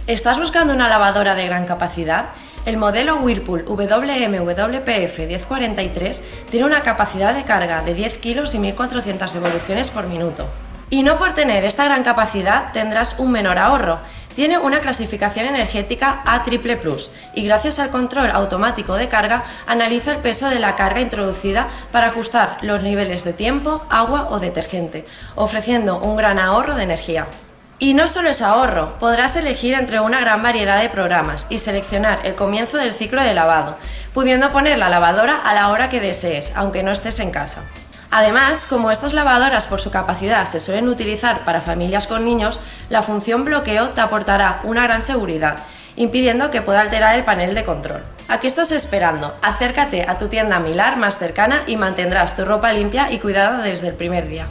¿Estás buscando una lavadora de gran capacidad? El modelo Whirlpool WMWPF 1043 tiene una capacidad de carga de 10 kilos y 1400 revoluciones por minuto. Y no por tener esta gran capacidad tendrás un menor ahorro. Tiene una clasificación energética A++ y gracias al control automático de carga analiza el peso de la carga introducida para ajustar los niveles de tiempo, agua o detergente, ofreciendo un gran ahorro de energía. Y no solo es ahorro, podrás elegir entre una gran variedad de programas y seleccionar el comienzo del ciclo de lavado, pudiendo poner la lavadora a la hora que desees, aunque no estés en casa. Además, como estas lavadoras por su capacidad se suelen utilizar para familias con niños, la función bloqueo te aportará una gran seguridad, impidiendo que pueda alterar el panel de control. ¿A qué estás esperando? Acércate a tu tienda Milar más cercana y mantendrás tu ropa limpia y cuidada desde el primer día.